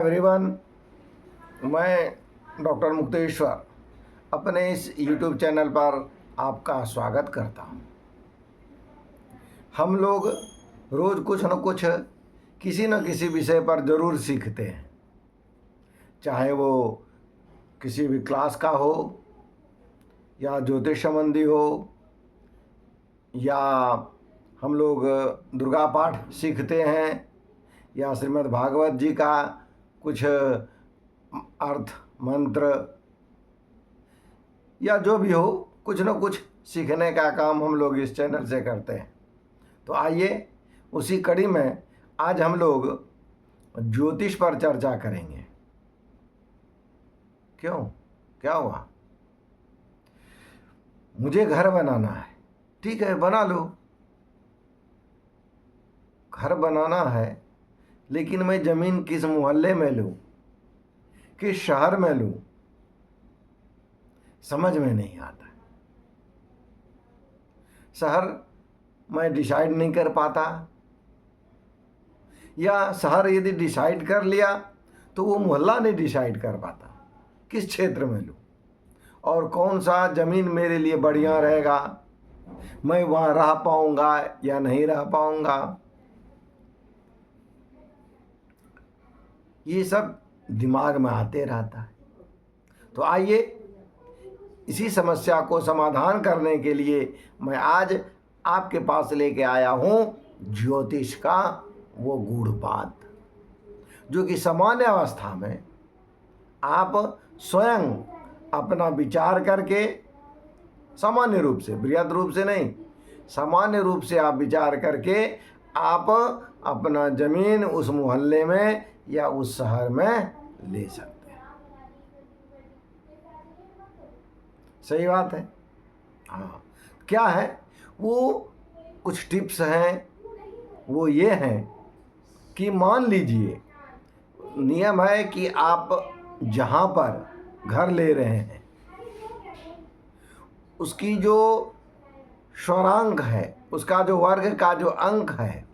Everyone, मैं doctor Mukteshwar अपने इस यूट्यूब चैनल पर आपका स्वागत करता हूं। हम लोग रोज़ कुछ न कुछ किसी न किसी विषय पर ज़रूर सीखते हैं, चाहे वो किसी भी क्लास का हो या ज्योतिष संबंधी हो, या हम लोग दुर्गा पाठ सीखते हैं, या श्रीमद् भागवत जी का कुछ अर्थ मंत्र, या जो भी हो, कुछ न कुछ सीखने का काम हम लोग इस चैनल से करते हैं। तो आइए उसी कड़ी में आज हम लोग ज्योतिष पर चर्चा करेंगे। क्यों, क्या हुआ? मुझे घर बनाना है, ठीक है, बना लो। घर बनाना है, लेकिन मैं ज़मीन किस मोहल्ले में लूँ, किस शहर में लूँ, समझ में नहीं आता। शहर मैं डिसाइड नहीं कर पाता, या शहर यदि डिसाइड कर लिया तो वो मोहल्ला नहीं डिसाइड कर पाता किस क्षेत्र में लूँ और कौन सा ज़मीन मेरे लिए बढ़िया रहेगा, मैं वहाँ रह पाऊँगा या नहीं रह पाऊँगा। ये सब दिमाग में आते रहता है। तो आइए इसी समस्या को समाधान करने के लिए मैं आज आपके पास लेके आया हूँ ज्योतिष का वो गूढ़ बात, जो कि सामान्य अवस्था में आप स्वयं अपना विचार करके, सामान्य रूप से, बृहद रूप से नहीं, सामान्य रूप से आप विचार करके आप अपना ज़मीन उस मोहल्ले में या उस शहर में ले सकते हैं। सही बात है। हाँ, क्या है वो कुछ टिप्स हैं, वो ये हैं कि मान लीजिए नियम है कि आप जहाँ पर घर ले रहे हैं उसकी जो स्वरांक है, उसका जो वर्ग का जो अंक है,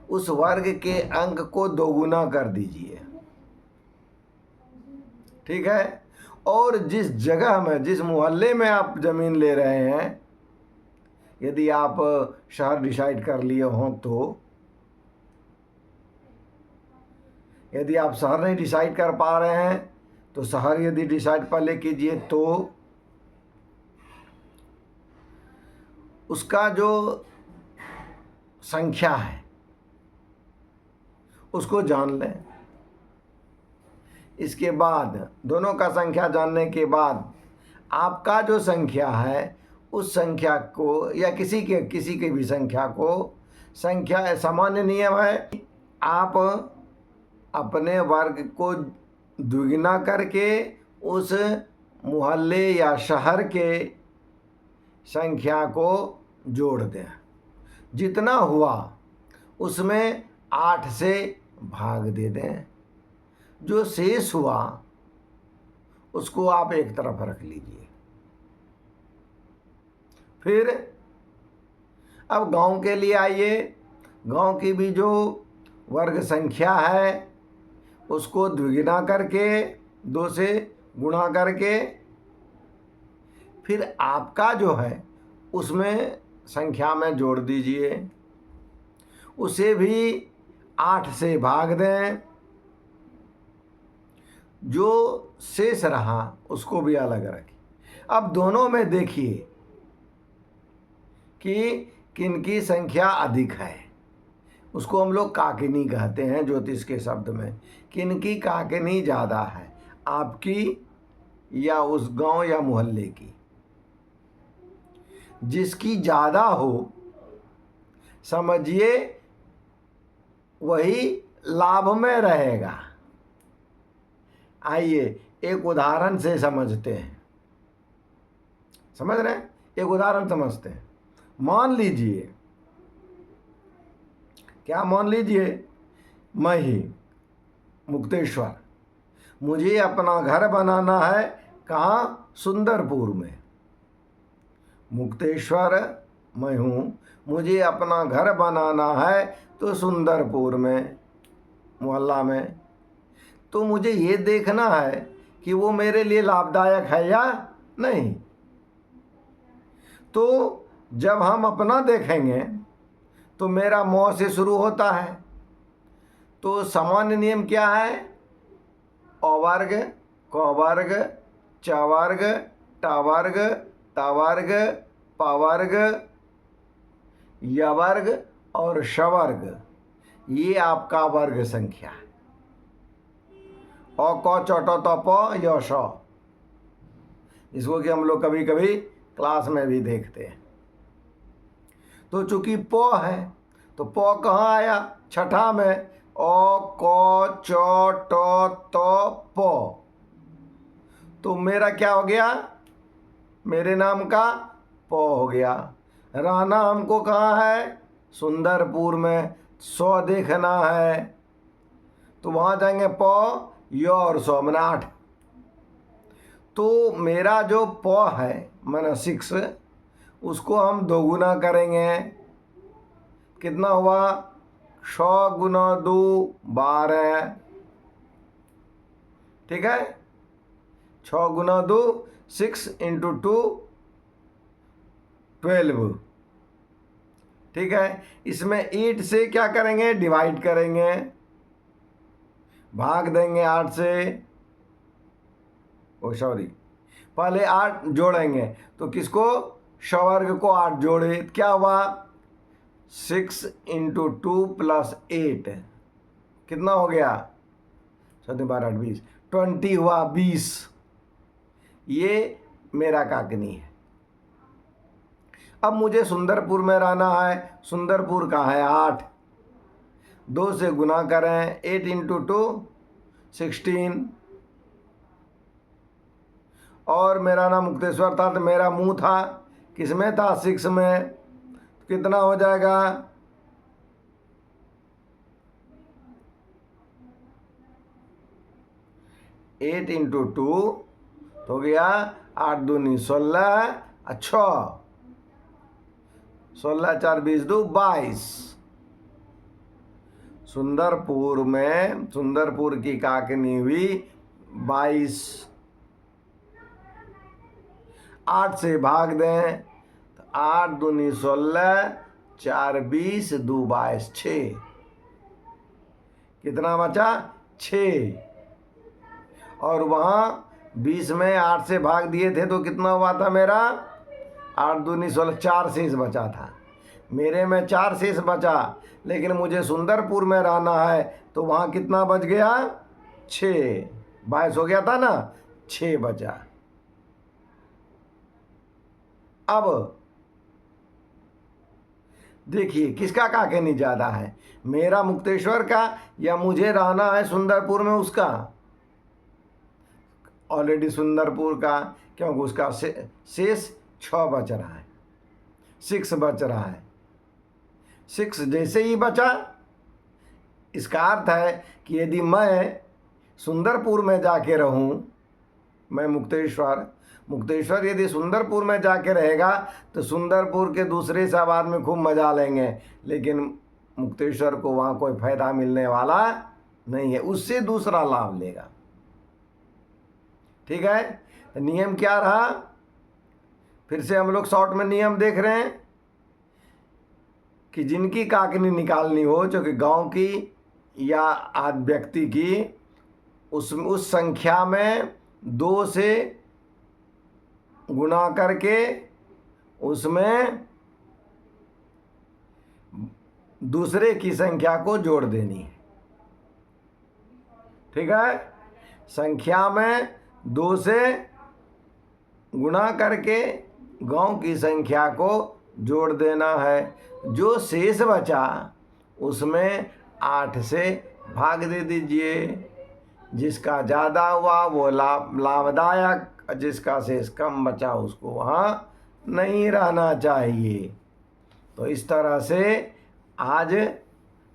उस वर्ग के अंक को दोगुना कर दीजिए, ठीक है। और जिस जगह में, जिस मोहल्ले में आप ज़मीन ले रहे हैं, यदि आप शहर डिसाइड कर लिए हों तो, यदि आप शहर नहीं डिसाइड कर पा रहे हैं तो शहर यदि डिसाइड पहले कीजिए, तो उसका जो संख्या है उसको जान लें। इसके बाद दोनों का संख्या जानने के बाद आपका जो संख्या है उस संख्या को, या किसी के भी संख्या को, संख्या सामान्य नियम है, आप अपने वर्ग को दुगना करके उस मोहल्ले या शहर के संख्या को जोड़ दें। जितना हुआ उसमें 8 से भाग दे दें। जो शेष हुआ उसको आप एक तरफ रख लीजिए। फिर अब गांव के लिए आइए। गांव की भी जो वर्ग संख्या है उसको द्विगुना करके, 2 से गुणा करके, फिर आपका जो है उसमें संख्या में जोड़ दीजिए। उसे भी 8 से भाग दें। जो शेष रहा उसको भी अलग रखिए। अब दोनों में देखिए कि किनकी संख्या अधिक है। उसको हम लोग काकिनी कहते हैं ज्योतिष के शब्द में। किनकी काकिनी ज़्यादा है, आपकी या उस गांव या मोहल्ले की? जिसकी ज़्यादा हो, समझिए वही लाभ में रहेगा। आइए एक उदाहरण से समझते हैं। समझ रहे हैं? एक उदाहरण समझते हैं। मान लीजिए, क्या मान लीजिए, मैं ही मुक्तेश्वर, मुझे अपना घर बनाना है। कहाँ? सुंदरपुर में। मुक्तेश्वर मैं हूँ, मुझे अपना घर बनाना है तो सुंदरपुर में, मोहल्ला में। तो मुझे ये देखना है कि वो मेरे लिए लाभदायक है या नहीं। तो जब हम अपना देखेंगे तो मेरा मौ से शुरू होता है। तो सामान्य नियम क्या है? अवर्ग, कवर्ग, चवर्ग, टवर्ग, तवर्ग, पवर्ग, यवर्ग और शवर्ग, ये आपका वर्ग संख्या है। अ क च ट त प य श, इसको कि हम लोग कभी कभी क्लास में भी देखते हैं। तो चूंकि प है तो प कहाँ आया? छठा में। अ क च ट त प, तो मेरा क्या हो गया? मेरे नाम का प हो गया। रहना हमको कहाँ है? सुंदरपुर में। 100 देखना है तो वहाँ जाएंगे प य और 100 मैंने 8। तो मेरा जो प है मैंने 6, उसको हम दोगुना करेंगे। कितना हुआ? 6 गुना 2 12। ठीक है, 6 गुना 2 6 इंटू 2 12। ठीक है, इसमें 8 से क्या करेंगे? डिवाइड करेंगे, भाग देंगे 8 से। ओ सॉरी, पहले 8 जोड़ेंगे तो किसको? शवर्ग को 8 जोड़े, क्या हुआ? 6 इंटू 2 प्लस 8, कितना हो गया? 7 12 8 20, 20 हुआ 20। ये मेरा काकनी है। अब मुझे सुंदरपुर में रहना है। सुंदरपुर का है 8, 2 से गुना करें, 8 इंटू 2 16। और मेरा नाम मुक्तेश्वर था तो मेरा मुंह था किसमें था? 6 में। तो कितना हो जाएगा? 8 इंटू 2 हो गया 8 दूनी 16, 16 4 20 2 22। सुंदरपुर में, सुंदरपुर की काकनी हुई 22। 8 से भाग दें तो 8 दूनी 16, 4 20 2 22 6। कितना बचा? 6। और वहाँ 20 में 8 से भाग दिए थे तो कितना हुआ था मेरा? 8 दूनी 16, 4 शेष बचा था। मेरे में 4 शेष बचा, लेकिन मुझे सुंदरपुर में रहना है तो वहाँ कितना बच गया? 6। 22 हो गया था ना, 6 बचा। अब देखिए किसका काकनी ज़्यादा है, मेरा मुक्तेश्वर का या मुझे रहना है सुंदरपुर में उसका? ऑलरेडी सुंदरपुर का, क्योंकि उसका शेष 6 बच रहा है, 6 बच रहा है। 6 जैसे ही बचा, इसका अर्थ है कि यदि मैं सुंदरपुर में जाके रहूं, मैं मुक्तेश्वर यदि सुंदरपुर में जाके रहेगा तो सुंदरपुर के दूसरे सब आदमी खूब मजा लेंगे, लेकिन मुक्तेश्वर को वहाँ कोई फायदा मिलने वाला नहीं है, उससे दूसरा लाभ लेगा। ठीक है, तो नियम क्या रहा? फिर से हम लोग शॉर्ट में नियम देख रहे हैं कि जिनकी काकनी निकालनी हो, जो कि गांव की या आद व्यक्ति की, उस संख्या में 2 से गुना करके उसमें दूसरे की संख्या को जोड़ देनी है। ठीक है, संख्या में 2 से गुना करके गांव की संख्या को जोड़ देना है। जो शेष बचा उसमें 8 से भाग दे दीजिए। जिसका ज़्यादा हुआ वो लाभदायक, जिसका शेष कम बचा उसको वहाँ नहीं रहना चाहिए। तो इस तरह से आज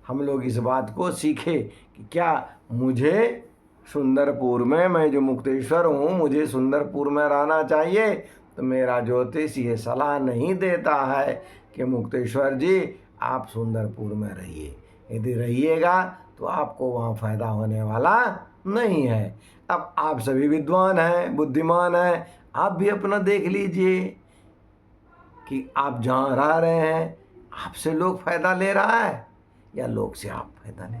हम लोग इस बात को सीखे कि क्या मुझे सुंदरपुर में, मैं जो मुक्तेश्वर हूँ, मुझे सुंदरपुर में रहना चाहिए। तो मेरा ज्योतिष ये सलाह नहीं देता है कि मुक्तेश्वर जी आप सुंदरपुर में रहिए। यदि रहिएगा तो आपको वहाँ फ़ायदा होने वाला नहीं है। अब आप सभी विद्वान हैं, बुद्धिमान हैं, आप भी अपना देख लीजिए कि आप जहाँ रह रहे हैं आपसे लोग फायदा ले रहा है या लोग से आप फायदा ले,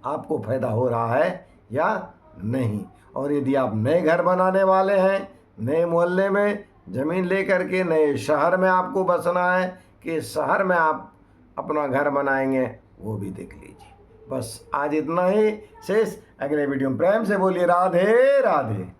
आपको फायदा हो रहा है या नहीं। और यदि आप नए घर बनाने वाले हैं, नए मोहल्ले में ज़मीन लेकर के नए शहर में आपको बसना है कि शहर में आप अपना घर बनाएंगे, वो भी देख लीजिए। बस आज इतना ही शेष। अगले वीडियो में प्रेम से बोलिए राधे राधे।